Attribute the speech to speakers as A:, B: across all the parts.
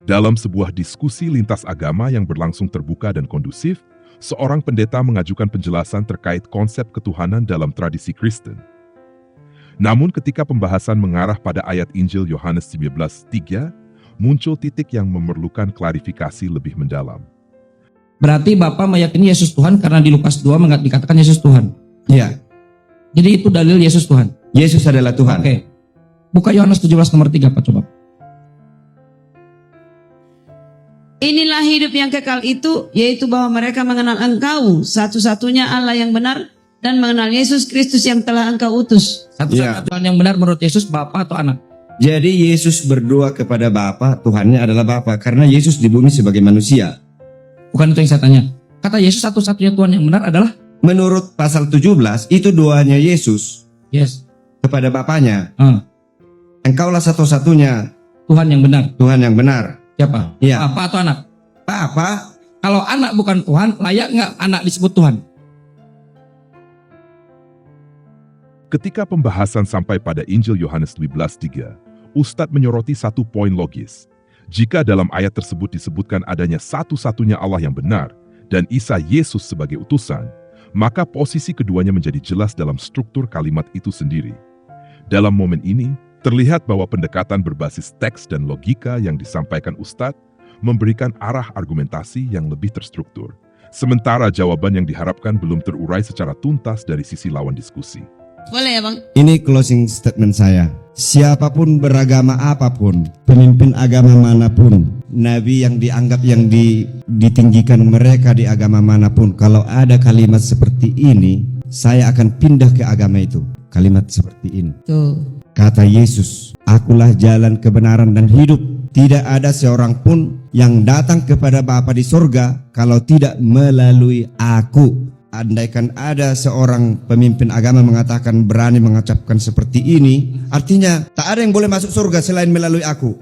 A: Dalam sebuah diskusi lintas agama yang berlangsung terbuka dan kondusif, seorang pendeta mengajukan penjelasan terkait konsep ketuhanan dalam tradisi Kristen. Namun ketika pembahasan mengarah pada ayat Injil Yohanes 19:3, muncul titik yang memerlukan klarifikasi lebih mendalam.
B: Berarti Bapak meyakini Yesus Tuhan karena di Lukas 2 dikatakan Yesus Tuhan.
C: Ya,
B: Jadi itu dalil Yesus Tuhan.
C: Yesus adalah Tuhan.
B: Oke. Buka Yohanes 17 nomor 3 Pak coba.
D: Inilah hidup yang kekal itu, yaitu bahwa mereka mengenal Engkau, satu-satunya Allah yang benar, dan mengenal Yesus Kristus yang telah Engkau utus.
B: Satu-satunya Tuhan yang benar menurut Yesus Bapa atau anak?
C: Jadi Yesus berdoa kepada Bapa, Tuhannya adalah Bapa, karena Yesus di bumi sebagai manusia.
B: Bukan itu yang saya tanya. Kata Yesus satu-satunya Tuhan yang benar adalah?
C: Menurut pasal 17, itu doanya Yesus
B: Yes.
C: kepada Bapanya. Engkaulah satu-satunya
B: Tuhan yang benar.
C: Tuhan yang benar.
B: Siapa?
C: Iya.
B: Bapa atau anak?
C: Bapa.
B: Kalau anak bukan Tuhan, layak nggak anak disebut Tuhan?
A: Ketika pembahasan sampai pada Injil Yohanes 15:3, Ustadz menyoroti satu poin logis. Jika dalam ayat tersebut disebutkan adanya satu-satunya Allah yang benar dan Isa Yesus sebagai utusan, maka posisi keduanya menjadi jelas dalam struktur kalimat itu sendiri. Dalam momen ini, terlihat bahwa pendekatan berbasis teks dan logika yang disampaikan Ustadz memberikan arah argumentasi yang lebih terstruktur. Sementara jawaban yang diharapkan belum terurai secara tuntas dari sisi lawan diskusi.
D: Boleh ya Bang?
C: Ini closing statement saya. Siapapun beragama apapun, pemimpin agama manapun, nabi yang dianggap yang ditinggikan mereka di agama manapun, kalau ada kalimat seperti ini, saya akan pindah ke agama itu. Kalimat seperti ini.
D: Tuh.
C: Kata Yesus, akulah jalan kebenaran dan hidup. Tidak ada seorang pun yang datang kepada Bapa di surga kalau tidak melalui aku. Andaikan ada seorang pemimpin agama mengatakan berani mengucapkan seperti ini, artinya tak ada yang boleh masuk surga selain melalui aku.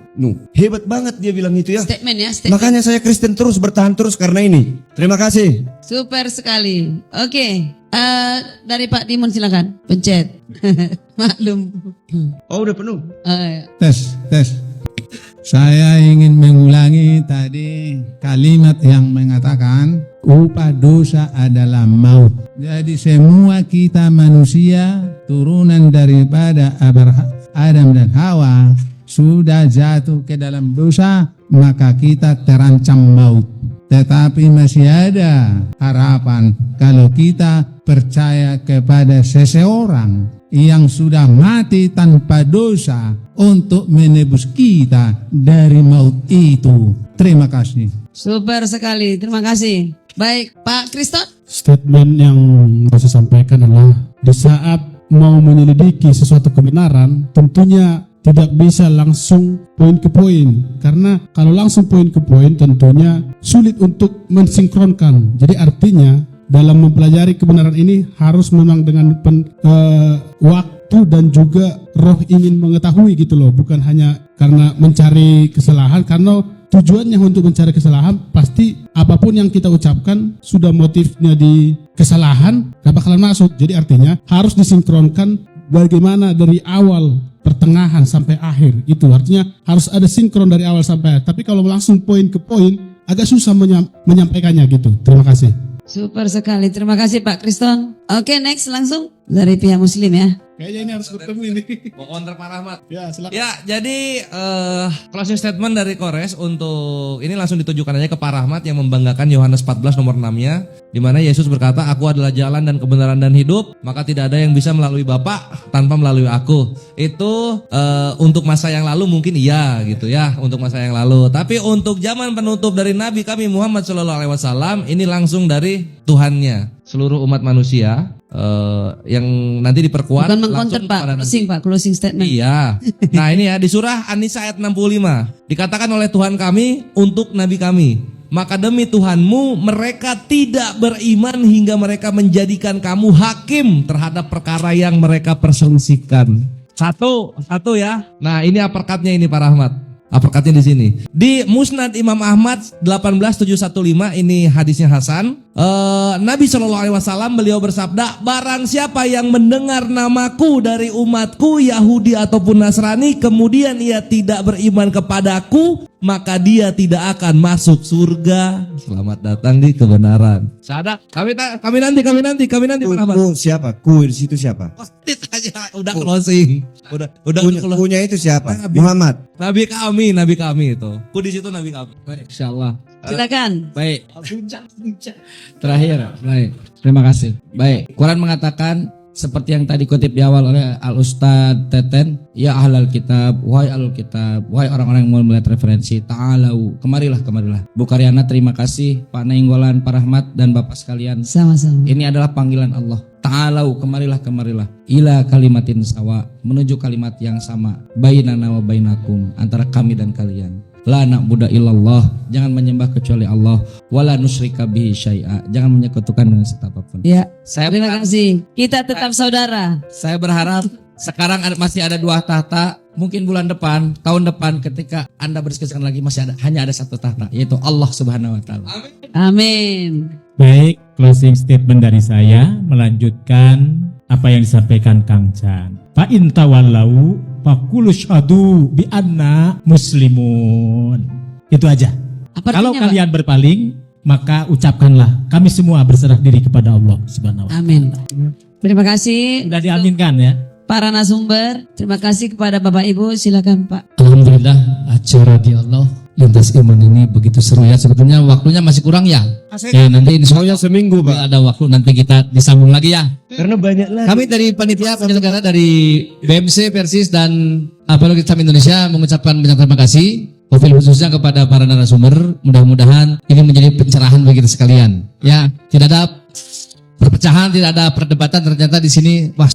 C: Hebat banget dia bilang itu ya.
D: Statement ya, statement.
C: Makanya saya Kristen terus, bertahan terus karena ini. Terima kasih.
D: Super sekali. Oke. Dari Pak Timun silakan. Pencet. Maklum.
C: Oh udah penuh.
E: Tes. Saya ingin mengulangi tadi kalimat yang mengatakan upah dosa adalah maut. Jadi semua kita manusia turunan daripada Adam dan Hawa sudah jatuh ke dalam dosa, maka kita terancam maut. Tetapi masih ada harapan kalau kita percaya kepada seseorang yang sudah mati tanpa dosa untuk menebus kita dari maut itu. Terima kasih.
D: Super sekali. Terima kasih. Baik, Pak Kriston.
E: Statement yang mau saya sampaikan adalah di saat mau menyelidiki sesuatu kebenaran, tentunya tidak bisa langsung poin ke poin, karena kalau langsung poin ke poin tentunya sulit untuk mensinkronkan. Jadi artinya dalam mempelajari kebenaran ini harus memang dengan waktu dan juga roh ingin mengetahui gitu loh, bukan hanya karena mencari kesalahan. Karena tujuannya untuk mencari kesalahan, pasti apapun yang kita ucapkan sudah motifnya di kesalahan gak bakalan masuk. Jadi artinya harus disinkronkan bagaimana dari awal, pertengahan sampai akhir. Itu artinya harus ada sinkron dari awal sampai akhir. Tapi kalau langsung poin ke poin agak susah menyampaikannya gitu. Terima kasih.
D: Super sekali. Terima kasih Pak Kriston. Oke, next langsung dari pihak Muslim ya.
E: Kayaknya ini harus bertemu ini.
F: Mau counter Pak Rahmat.
E: Ya, silakan.
F: Ya, jadi closing statement dari Kores untuk ini langsung ditujukan aja ke Pak Rahmat yang membanggakan Yohanes 14 nomor 6-nya, di mana Yesus berkata, "Aku adalah jalan dan kebenaran dan hidup, maka tidak ada yang bisa melalui Bapa tanpa melalui aku." Itu untuk masa yang lalu mungkin iya gitu ya, untuk masa yang lalu. Tapi untuk zaman penutup dari Nabi kami Muhammad SAW, ini langsung dari Tuhannya seluruh umat manusia. Yang nanti diperkuat
D: Bukan mengkonter Pak, closing statement.
F: Iya. Nah ini ya di surah An-Nisa ayat 65 dikatakan oleh Tuhan kami untuk Nabi kami, maka demi Tuhanmu mereka tidak beriman hingga mereka menjadikan kamu hakim terhadap perkara yang mereka perselisihkan. Satu ya. Nah ini uppercutnya ini Pak Rahmat. Uppercutnya di sini. Di Musnad Imam Ahmad 18715 ini hadisnya Hasan. Nabi SAW beliau bersabda, barang siapa yang mendengar namaku dari umatku Yahudi ataupun Nasrani, kemudian ia tidak beriman kepadaku, maka dia tidak akan masuk surga. Selamat datang di kebenaran. Sadar, kami nanti Pak Ahmad.
C: Ku siapa? Ku di situ siapa?
F: Udah closing. Udah
C: Kunya itu siapa?
F: Nabi.
C: Muhammad.
F: Nabi kami itu. Ku di situ Nabi kami.
B: Baik, insyaallah.
D: Silakan.
B: Baik. Terakhir, baik. Terima kasih. Baik, Quran mengatakan seperti yang tadi kutip di awal oleh Al Ustadz Teten, ya ahlal kitab, wahai ahlul kitab, wahai orang-orang yang mau melihat referensi, ta'alau, kemarilah. Bu Karyana, terima kasih, Pak Nainggolan, Pak Rahmat, dan Bapak sekalian.
D: Sama-sama.
B: Ini adalah panggilan Allah. Ta'alau, kemarilah. Ila kalimatin sawa, menuju kalimat yang sama. Bainana wa bainakum, antara kami dan kalian. La na'budu illallah, jangan menyembah kecuali Allah. Wala nusyrika bihi syai'a, jangan menyekutukan dengan apapun.
D: Ya,
B: Saya
D: terima kasih. Kita tetap saudara.
B: Saya berharap sekarang masih ada 2 tahta. Mungkin bulan depan, tahun depan, ketika Anda berdiskusikan lagi hanya ada 1 tahta, yaitu Allah Subhanahu wa Ta'ala.
D: Amin.
G: Baik, closing statement dari saya melanjutkan apa yang disampaikan Kang Chan. Fa in tawallau faqulu syhadu bi anna muslimun. Itu aja.
D: Apa
G: Kalau
D: artinya, Pak?
G: kalian berpaling, maka ucapkanlah kami semua berserah diri kepada Allah Subhanahu wa Ta'ala.
D: Amin. Terima kasih
G: Sudah diaminkan ya.
D: para narasumber. Terima kasih kepada Bapak Ibu. Silakan Pak.
B: Alhamdulillah, acara dialog lintas iman ini begitu seru ya. Sebetulnya waktunya masih kurang ya. Ya nanti insya Allah seminggu Pak. Ada waktu nanti kita disambung lagi ya.
C: Karena banyak lagi.
B: Kami dari panitia penyelenggara dari BMC, Persis dan Apelo Islam Indonesia mengucapkan banyak terima kasih. Wabil khususnya kepada para narasumber. Mudah-mudahan ini menjadi pencerahan bagi kita sekalian. Ya, tidak ada perpecahan, tidak ada perdebatan. Ternyata di sini wah